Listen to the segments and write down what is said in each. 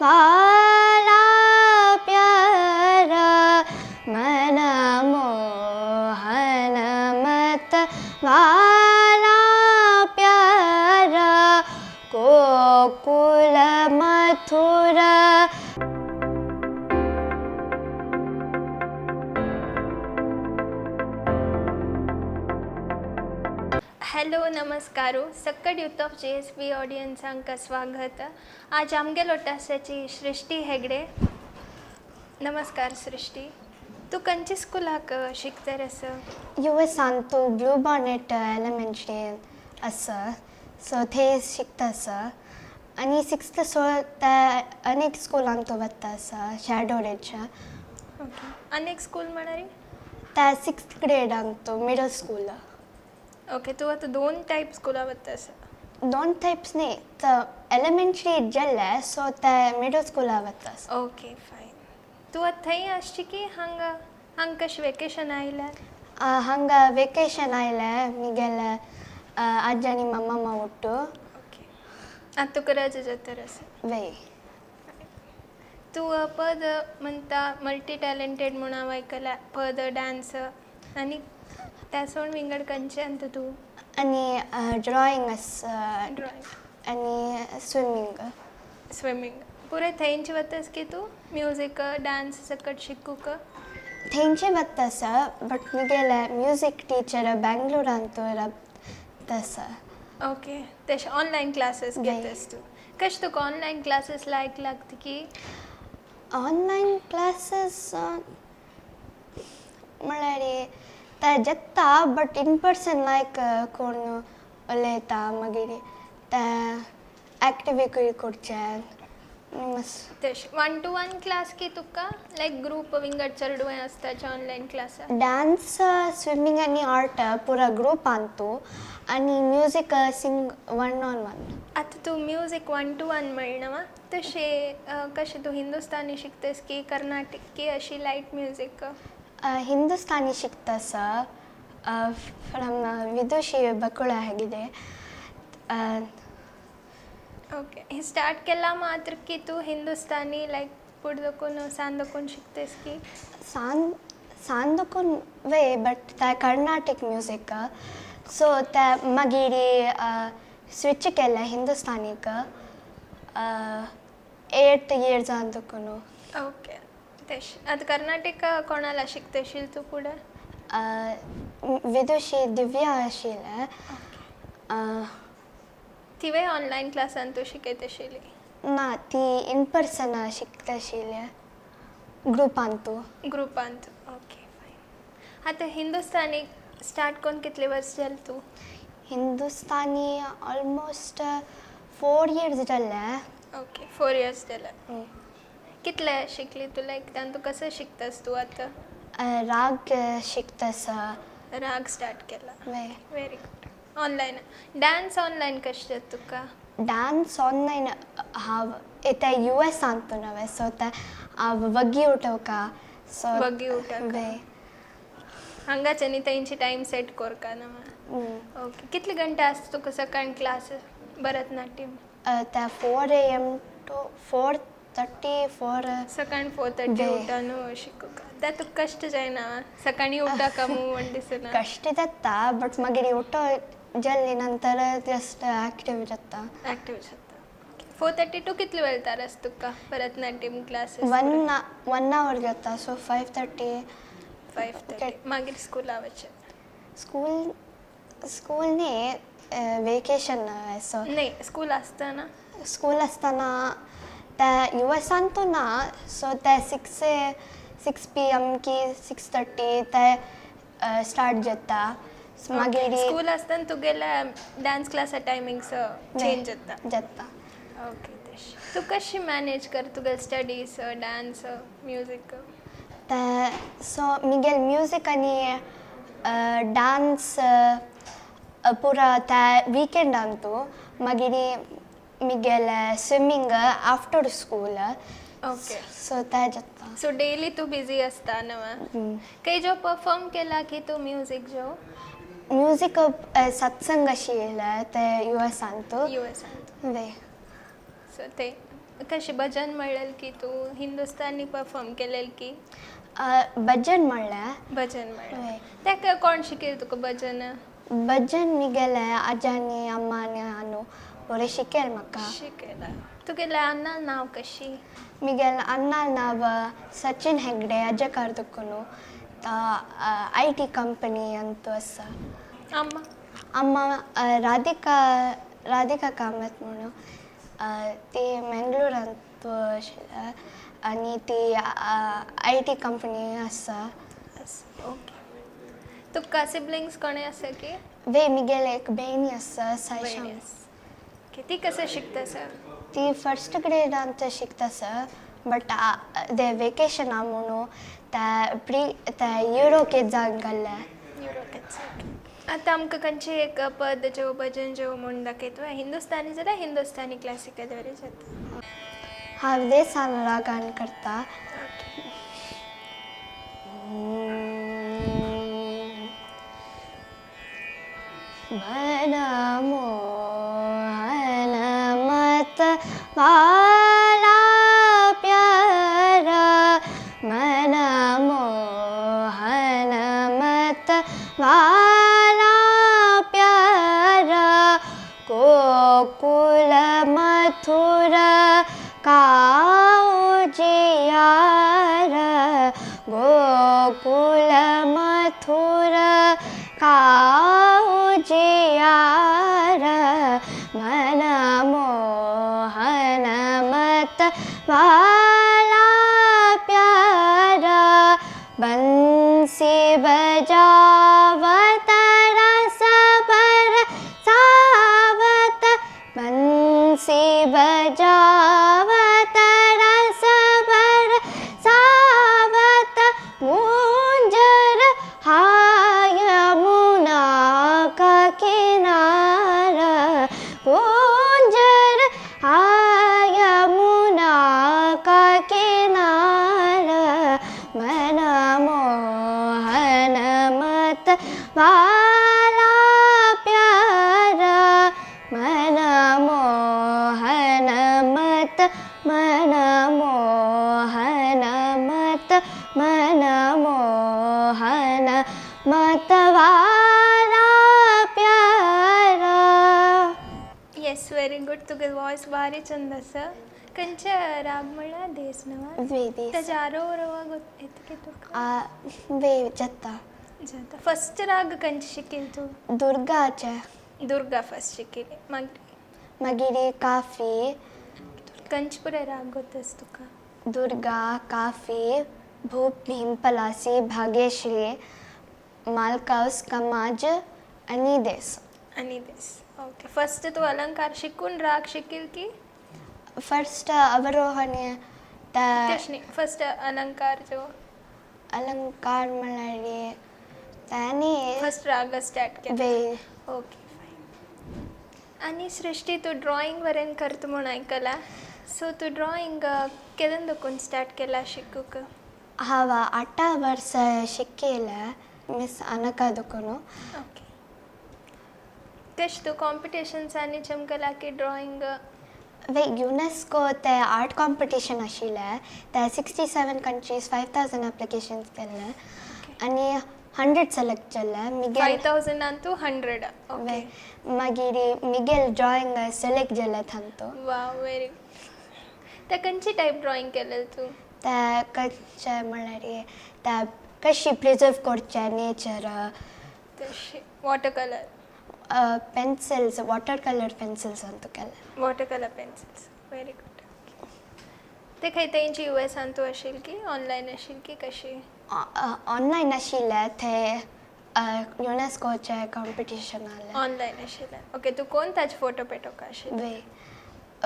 वाला प्यारा मन मोहन मत वाला प्यारा गोकुल मथुरा. हॅलो नमस्कारो सक्कड यूथ ऑफ JSB ऑडियन्सांक स्वागत. आज आमगे लोटासाची सृष्टी हेगडे. नमस्कार सृष्टी. तू खंयच्या स्कुलाक शिकता रस? US सांतू ब्लू बॉनेट एलिमेंटरी आसा सो थंय शिकता आसा आनी 6th ते अनेक स्कुलांक तो वता आसा शॅडोरेच्या. ओके. अनेक स्कूल म्हणारी? ते 6th ग्रेडांक तो मिडल स्कूल. ओके. तू आता 2 टाईप स्कुला वता आसा? 2 टायप्स न्ही तो एलिमेंटरी जेल्ले सो ते मिडल स्कुला वता आसा. ओके फायन. तू आता थंय आसची की हांगा कशें वेकेशन आयल्या? हांगा वेकेशन आयले मिगेले आजी आनी मम्मा ಒಟ್ಟು. ओके. आता तुका रजा जाता रस? वे तू पद म्हणटा मल्टी टॅलेंटेड म्हणून हांव आयकलां. पद डान्स आनी त्या सोड विंगड खंयचें आंत तू? आनी ड्रॉइंग आसा ड्रॉइंग आनी स्विमींग. स्विमींग पुरे थंयच वतास की तू म्युजीक डान्स सकट शिकूक? थंयचे वता आसा बट मुगेले म्युजीक टीचर बेंगलोरान तो राबता आसा. ओके. तशें ऑनलायन क्लासीस घेतास तू? कशें तुका ऑनलायन क्लासीस लायक लागता की? ऑनलायन क्लासीस म्हळ्यार ते जेता बट इन पर्सन लायक कोण उलयता मागीर ते एक्टिविटी करचें. तशें 1-to-1 क्लास की तुका लायक ग्रूप विंगड चडूय आसताचे ऑनलायन क्लासा? डान्स स्विमींग आनी आर्ट पुरा ग्रुपान तू आनी म्युजीक सिंग 1-on-1. आतां तू म्युजीक 1-to-1 म्हणणा तशें कशें तू हिंदुस्तानी शिकतास की कर्नाटकी अशी लायट म्युजीक? हिंदुस्तानी शिकता आसा फ्रॉम विदुशी बकुळा हेगिदे. ओके. हे स्टार्ट केला मात्र की तू हिंदुस्तानी लायक फुडें दोकून सांदोकून शिकतास की? सांदोकून वे बट ते कर्नाटक म्युजीक सो ते मागीर स्विच केले हिंदुस्तानीक 8 years दोकून. ओके. तशें आतां कर्नाटक कोणाला शिकताशील तू फुडें? विदुशी दिव्या आशिल्ले. तिवे ऑनलायन क्लासान तू शिकयत आशिल्ली? ना ती इन पर्सन शिकता आशिल्ले ग्रुपान तू. ग्रुपांत. ओके फायन. आतां हिंदुस्तानी स्टार्ट कोन्न कितले वर्स जाले तू? हिंदुस्तानी ऑलमोस्ट 4 years जाले. ओके. 4 years जाले. कितले शिकली तू लायक त्यान तू कसं शिकतास तू आतां? राग शिकता आसा. राग स्टार्ट केला. वे very good. Online dance online कशें जाता तुका? डान्स ऑनलायन हांव ते US सांगतो नवे सो ते हांव वगी उठोवका सो वगी उठोवका. वे हांगाच न्ही तेंची टायम सेट कोरका न्हू? ओके. कितले घंटा आसता तुका सकाळी क्लास भरतनाट्यम? ते 4 AM to 4:30 4. सकाळी 4:30 उठा न्हू शिकूक? त्या तुका कश्ट जायना सकाळी उठा का मू म्हण दिसना? कष्ट जाता बट मागीर उठो जल्दी नंतर जस्ट एक्टिव जाता. एक्टिव जाता. 4:30 टू कितले वेळ तारस तुका भरतनाट्यम क्लासीस? 1 hour जाता सो 5:30. 5:30 मागीर स्कूला वचचें? स्कूल न्ही वेकेशन सो नाही स्कूल आसतना? स्कूल आसतना ते USान तो ना सो ते 6 PM की 6:30 ते स्टार्ट जाता. मागीर स्कूल आसतना तुगेले डान्स क्लासा टायमिंग्स चेंज जाता. ओके. तशें तू कशी मॅनेज कर तुगेले स्टडीज डान्स म्युजीक? ते सो मिगेल म्युजीक आनी डान्स पुरा ते वीकेंडान तू मागीर मिगेले swimming after school. Okay. So ते जाता. सो डेली तू बिजी आसता न्हू? काही जो परफॉर्म केला की तू म्युजीक जो? म्युजीक सत्संग आशिल्ले ते US सांगतो. US वे सो ते कशी भजन म्हणलेल की तू हिंदुस्तानी परफॉर्म केलेल की भजन म्हणलें भजन म्हणलें होय. तेका कोण शिकयलें तुका भजन भजन मिगेले आजानी अम्मानी आनु बरें शिकयलें म्हाका शिकयलां तुगेलें अन्ना नांव कशी मिगेल अन्ना नाव सचिन हेगडे अजय दुकुनु IT कंपनी अंतु आसा अम्मा अम्मा राधिका कामत म्हणून ती मंगळूरांत आशिल्ली आनी ती IT कंपनी आसा ओके तुका सिबलिंग्स कोणे आसा की वे मिगेल एक बहिणी आसा सायशा ओके ती कसं शिकता सर ती फर्स्ट ग्रेडांत शिकता सर बट ते वेकेशन आ म्हणून ते युरोके जावंक गेल्ले आता आमकां खंयची एक पद जेव भजन जेव म्हूण दाखयतवा हिंदुस्तानी जाल्यार हिंदुस्तानी क्लासिकल बरें जाता हांव देसान रागान करता मनमोहन मत वाला प्यारा मनमोहन मत वाला प्यारा गोकुल मथुरा काउजियार गोकुल मथुरा काउजियार मनमोहन मत वाला प्यारा बंसी बजावत रस बरसावत बंसी बजावत रस बरसावत मुंजर हाय यमुना का किनारा मुंजर हाय यमुना का किनारा मनमोहन मत वाला प्यारा मनमोहन मत मनमोहन मत मनमोहन मत वाला प्यारा येस व्हेरी गुड तुगे वॉयस भारी चंद आसा खंयचे राग म्हणल्यार देस नवा वेदी तेजे आरोह येता की तुका वे जाता जाता फर्स्ट राग खंयचे शिकिल तू दुर्गाचे दुर्गा फर्स्ट शिकिली मागीर मागीर काफी खंयचे पुरे राग गोतस तुका दुर्गा काफी भूप भीम पलासी भाग्यश्री मालकाउस कमाज आणि देस आनी देस ओके फर्स्ट तू अलंकार शिकून राग शिकिल की फर्स्ट अवरोहणे तशें फर्स्ट अलंकार जो अलंकार म्हळ्यार त्यांनी फर्स्ट राग स्टार्ट केला वे ओके फायन आनी सृष्टी तू ड्रॉइंग बरें करता म्हूण आयकला सो तू ड्रॉइंग केदन देखून स्टार्ट केला शिकूक हांव 8 वर्सां शिकयलें मिस अनका दुकुनु ओके कशें तू कॉम्पिटिशन्सांनी चमकला की ड्रॉइंग वे युनेस्को ते आर्ट कॉम्पिटिशन आशिल्लें ते 67 कंट्रीज 5000 एप्लिकेशन्स केल्ले आनी 100 सेलेक्ट जाल्ले मिगेल 5000 टू 100 ओके मागीर मिगेल ड्रॉइंग सिलेक्ट जाले थांतो वाव व्हेरी ते खंयची टायप ड्रॉइंग केलें तू ते कशें म्हळ्यार ते कशी प्रिजर्व करचे नेचर तशें water colour pencils water colour pencils अंतू केले water colour pencils very good ते खंय तेंची US तू आशिल की ऑनलायन आशिल की कशी ऑनलायन आशिल्ले ते युनेस्कोचे कॉम्पिटिशन आसलें ऑनलायन आशिल्लें ओके तू कोण ताजे फोटो पेटोवंक आशिल्लें वे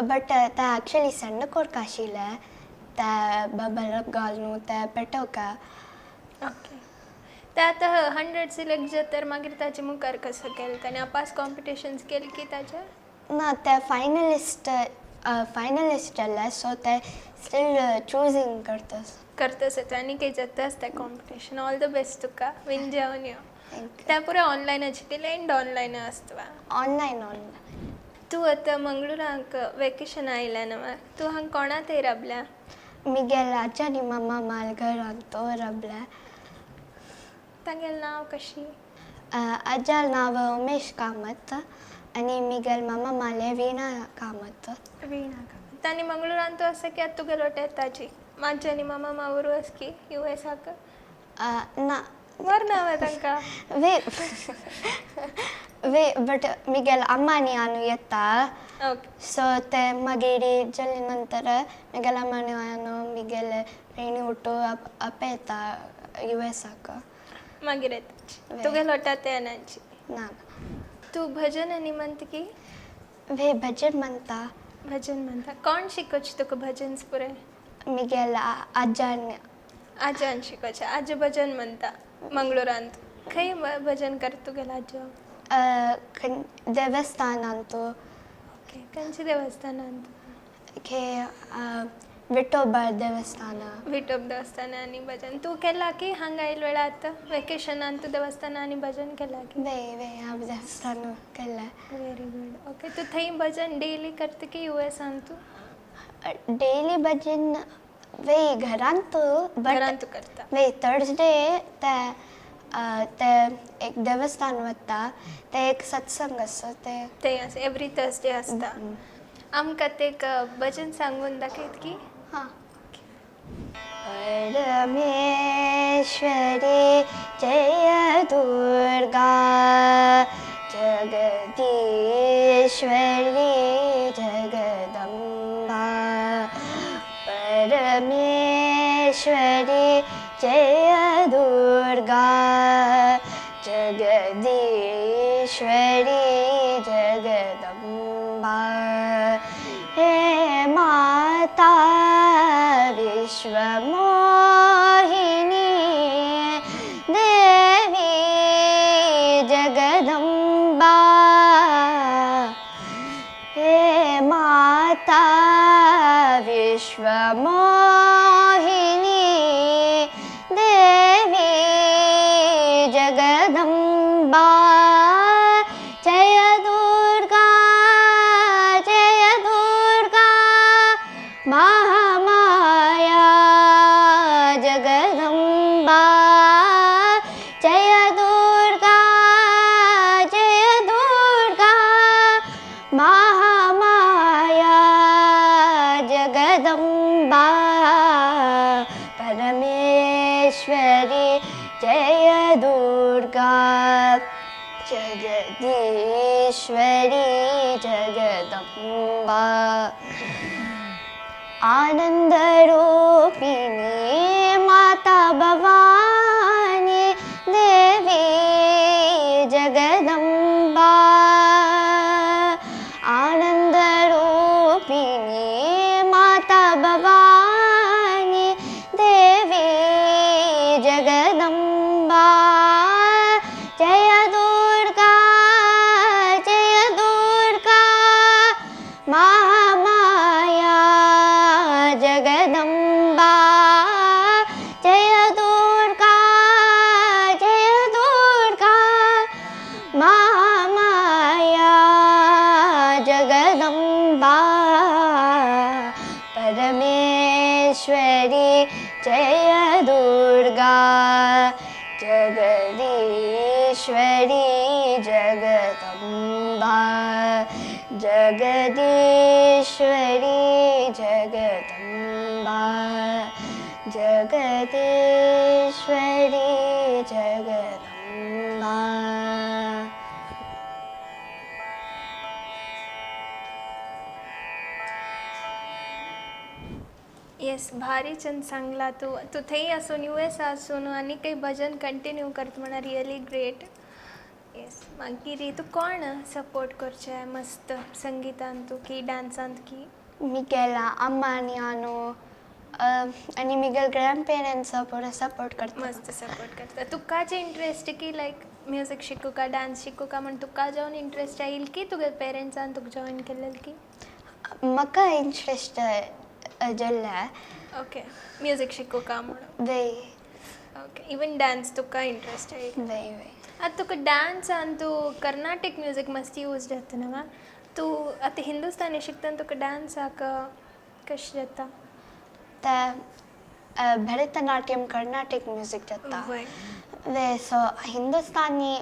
बट ते एक्चुअली सेंड करता आशिल्ले ते बबल घालून ते पेटोवका ओके ते आतां 100 सिलेक्ट जातर मागीर ताजे मुखार कसो केलें ताणें आपास कॉम्पिटिशन्स केली की ताजे ना ते फायनलिस्ट जाल्ले सो ते स्टील चूजिंग करतस आनी काही जाताच ते competition all the best Tuka win जावन यो त्या पुरे ऑनलायन आशिल्लें एंड ऑनलायन आसता ऑनलायन तू आता मंगळूराक वेकेशन आयला नवा तू हांग कोणा ते रबल्या मिगेल आजा आनी मम्मा मालघरान तो रबल्या तांगेल नाव कशी आजाल नाव उमेश कामत आनी मिगेल मम्मा माले वीणा कामत वीणा का तानी मंगळूरान तू असं की आता तुगेलो ताची माझ्या आनी मम्मा मावरू अस की US हाक ना वर नाव आहे तांकां वे वे बट मिगेल अम्मा आनी आनू येता ओके सो ते मागीर जल्ली नंतर मिगेल अम्मा आनी आनू मिगेल रेणी उठो अप येता US हाक मागीर येता तुगेलो ते आनाची ना तू भजन आनी म्हणत की वे भजन म्हणता भजन म्हणता कोण शिकोच तुका भजन पुरे मिगेल आजान आजान शिकोचे आजो भजन म्हणता मंगळूरांत खंय भजन कर तुगेलो आजो देवस्थानांतू ओके खंयच्या देवस्थानांत के विठोबा देवस्थान विठोब देवस्थान आनी भजन तू केला की हांगा आयल वेळा आतां वेकेशनान तू देवस्थान आनी भजन केला की वे वे हांव देवस्थान केलें व्हेरी गुड ओके तू थंय भजन डेली करता की USान तू डेली भजन वे घरांतू घरान बट तू करता वे थर्सडे ते एक देवस्थान वता ते एक सत्संग आसा ते ते असं एवरी थर्सडे आसता आमकां ते एक भजन सांगून दाखयत की हां परमेश्वरी जय दुर्गा जगदीश्वरी जगदम्बा परमेश्वरी जय दुर्गा जगदीश्वरी जगदम्बा हे माता विश्वमोहिनी देवी जगदम्बा हे माता विश्वमोहिनी देवी जगदम्बा जय दुर्गा महामाया जगदम्बा जय दुर्गा महामाया जगदम्बा परमेश्वरी जय दुर्गा जगदीश्वरी जगदम्बा आनंद रूपिणी माता भवानी देवी जगदम्बा आनंद रूपिणी माता भवानी देवी जगदम्बा जय दुर्गा महामाया जगदम्बा जय दुर्गा महामाया जगदम्बा परमेश्वरी जय दुर्गा जगदीश्वरी जगदम्बा जगदीश्वरी जगदम्बा जगदीश्वरी जगदम्बा येस भारी छान सांगला तू तू थंय असून US असून आणि काही भजन कंटिन्यू करत म्हणा रिअली ग्रेट येस मागीर तू कोण सपोर्ट करचे मस्त संगीतान तू की डान्सांत की मिगेल अम्मा आनी आनू आनी मिगेल ग्रँड पेरेंट्स पूरा सपोर्ट करता मस्त सपोर्ट करता तुका जे इंटरेस्ट की लायक म्युजीक शिकू का डान्स शिकू का म्हण तुका जावन इंटरेस्ट येईल की तुगे पेरेंट्सान तुका जॉईन केलें की म्हाका इंटरेस्ट जाल्ले ओके म्युजीक शिकू का म्हणून वे ओके इवन डान्स तुका इंटरेस्ट येईल वे वे आता तुका डान्स आणि तू कर्नाटक म्युजीक मस्त यूज जाता ना तू आता हिंदुस्थानी शिकतना तुका डान्स कशें जाता ते भरतनाट्यम कर्नाटिक म्युजीक जाता वय वे सो हिंदुस्तानी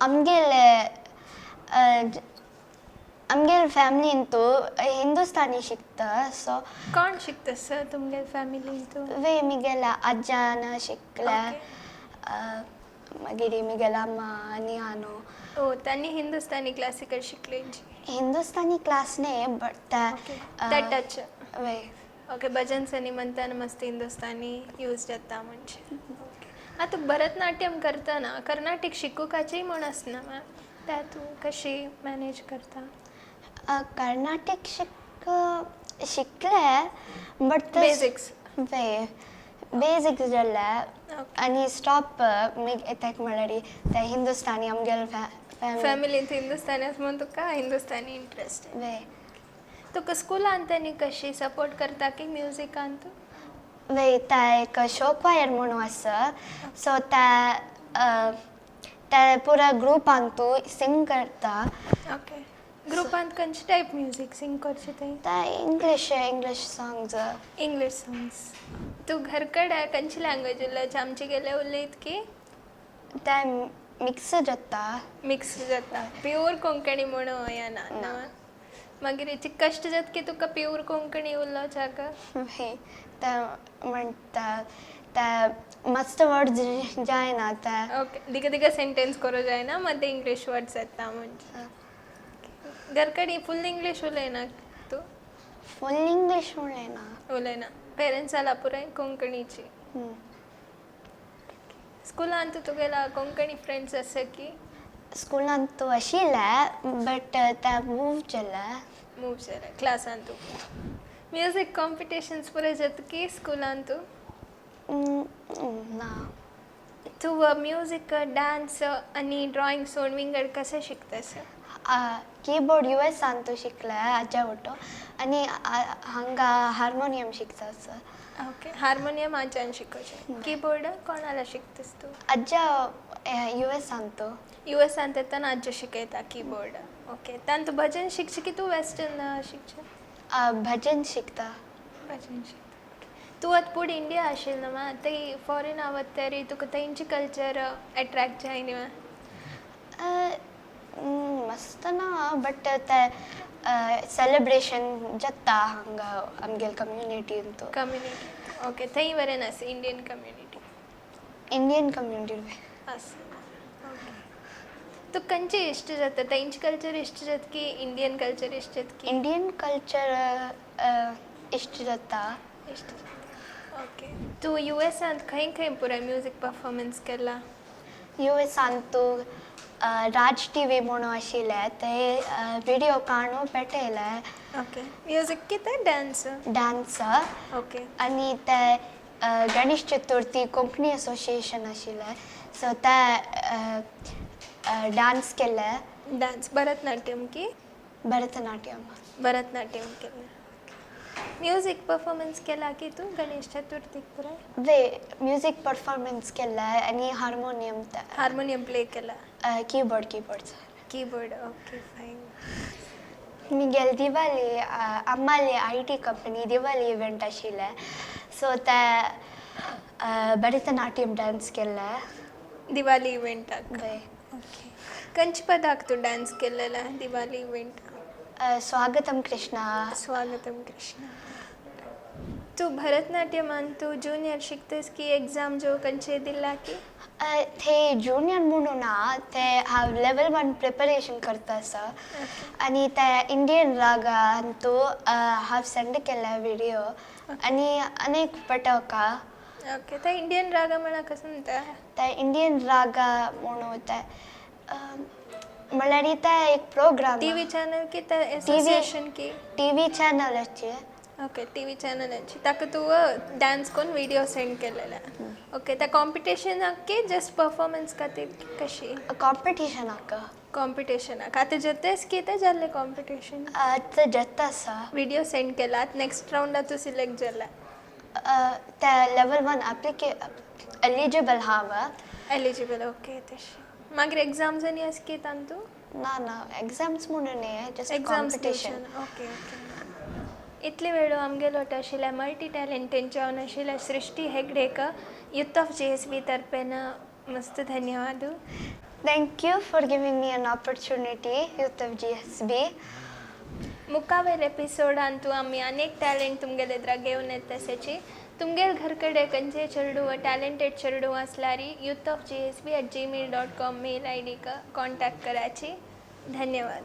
आमगेले आमगेल फॅमिलीन तो हिंदुस्तानी शिकता सो कोण शिकता सर तुमगे फॅमिलीन तू वे मिगेला आज्जान शिकले मागीर मिगेला अम्मा आनी आनो ओ त्यांनी हिंदुस्थानी क्लासिकल शिकलेंची हिंदुस्तानी क्लास ने बट त्या टच वे ओके भजन सनी म्हणताना मस्त हिंदुस्थानी यूज जाता म्हणजे आता भरतनाट्यम करतना कर्नाटिक शिकूकाची म्हण आसना त्या तू कशी मॅनेज करता कर्नाटिक शिकले बट बेसिक्स वे बेसिक्स जाल्ले आनी स्टॉप मीग एतेक म्हळ्यार ते हिंदुस्तानी आमगेल फॅमिलींत हिंदुस्थानी आसा म्हणून तुका हिंदुस्थानी इंट्रस्ट वे तुका स्कुलान त्यांनी कशी सपोर्ट करता की म्युजिकान तू वे ते एक शो क्वायर म्हणून आसा सो ते पुरा ग्रुपान तू सिंग करता ओके ग्रुपांत खंयचे टायप म्युजीक सिंग करचे ते इंग्लिश सॉंग्स इंग्लिश सॉंग्स तू घरकडे खंयची लँग्वेज उलयता आमचे गेले उलयत की ते मिक्स जाता मिक्स जाता प्युअर कोंकणी म्हणून येना ना मागीर हेची कश्ट जाता की तुका प्युअर कोंकणी उलोवचाक ते म्हणटा ते मस्त वर्ड्स जायना ते ओके दिका दिका सेंटेन्स करूं जायना मग ते इंग्लिश वर्ड्स येता म्हणजे घरकडी फुल इंग्लिश उलयना तू फुल इंग्लिश उलयना उलयना पेरेंट्स जाला पुराय कोंकणीची स्कुलान तू तुगेला कोंकणी फ्रेंड्स आसा की स्कुलान तू आशिल्ले बट ते मूव केले मूव जाले क्लासान तू म्युजीक कॉम्पिटिशन्स पुराय जाता की स्कुलान तू ना तू म्युजीक डान्स आनी ड्रॉइंग सोड विंगड कशें शिकतास कीबोर्ड युएसान तू शिकले आज्या वटो आनी हांगा हार्मोनियम शिकता सर ओके हार्मोनियम आज्यान शिकोवचें कीबोर्ड कोणाला शिकतास तू आज्या युएसान तू युएसान तेतान आज्या शिकयता कीबोर्ड ओके तान तू भजन शिकचें की तू वेस्टर्न शिकचें भजन शिकता भजन शिकता तू आतां फूड इंडिया आशिल्लो मा ते फॉरेन आवत तरी तुका तेंची कल्चर अट्रॅक्ट जायनी मा मस्त ना बट ते सेलिब्रेशन जाता हांगा आमगेल कम्युनिटीन तू कम्युनिटी ओके थंय बरें आसा इंडियन कम्युनिटी इंडियन कम्युनिटी आसा ओके तुका खंयची इश्ट जाता तेंची कल्चर इश्ट जाता की इंडियन कल्चर इश्ट जाता की इंडियन कल्चर इश्ट जाता इश्ट जाता ओके तू युएसान खंय खंय पुराय म्युजीक परफॉर्मन्स केला युएसान तू राज टीवी म्हणून आशिल्ले ते व्हिडिओ काडून पेटयले ओके म्युजीक कितें डान्स डान्स ओके आनी ते गणेश चतुर्थी कोंकणी असोसिएशन आशिल्ले सो ते डान्स केले डान्स भरतनाट्यम की भरतनाट्यम भरतनाट्यम केलें म्युजीक परफॉर्मन्स केला की तू गणेश चतुर्थीक पुराय वे म्युजीक परफॉर्मन्स केले आनी हार्मोनियम हार्मोनियम प्ले केला कीबोर्ड कीबोर्ड ओके फायन मिगेल दिवाली आम्हाली IT कंपनी दिवाली इवेंट आशिल्ले सो ते भरतनाट्यम डान्स केले दिवाली इवेंटाक वे ओके खंयच्या पदाक तू डान्स केलेला दिवाली इवेंट स्वागतम कृष्णा स्वागतम कृष्ण तू भरतनाट्यमान तू जूनियर शिकतेस की एग्जाम जो खंयचे दिला की ते जूनियर म्हणून ना ते हांव लेवल 1 प्रिपरेशन करता आसा आनी ते इंडियन रागान तू हांव सेंड केले व्हिडिओ आनी अनेक पटोवका ओके ते इंडियन रागा म्हणा कसं म्हणता ते इंडियन रागा म्हणून ते म्हळ्यार ते एक प्रोग्राम टीव्ही चॅनल की ते एसोसिएशन की टीव्ही चॅनलाचे ओके टीव्ही चॅनलाची ताका तू डान्स करून व्हिडिओ सेंड केलेला ओके त्या कॉम्पिटिशनाक की जस्ट परफॉर्मन्स खातीर कशी कॉम्पिटिशनाक कॉम्पिटिशनाक आतां जतेच कितें जाल्लें कॉम्पिटिशन ते जत्ता आसा व्हिडिओ सेंड केला नेक्स्ट राउंडात तूं सिलेक्ट जाला ते लेवल 1 एलिजिबल हांव एलिजिबल ओके तशें मागीर एग्जाम्स आनी आसा की तान तूं ना एग्जाम्स म्हणून नाही just exams competition. Okay okay. इतले वेळो आमगेलो आशिल्ल्या मल्टी टॅलेंटेड जावन आशिल्ल्या सृष्टी हेगडेक यूथ ऑफ JSB तर्फेन मस्त धन्यवाद. Thank you for giving me an opportunity, Youth of GSB. मुखावेल एपिसोडान तू आम्ही अनेक टॅलेंट तुमगेले एद्रा घेवन येत तसेची तुमगेल घर कಡೆ खंयचे चेडू व टॅलेंटेड चेडू असल्यारी youthofJSB@gmail.com मेल ID का कॉन्टॅक्ट कराची. धन्यवाद.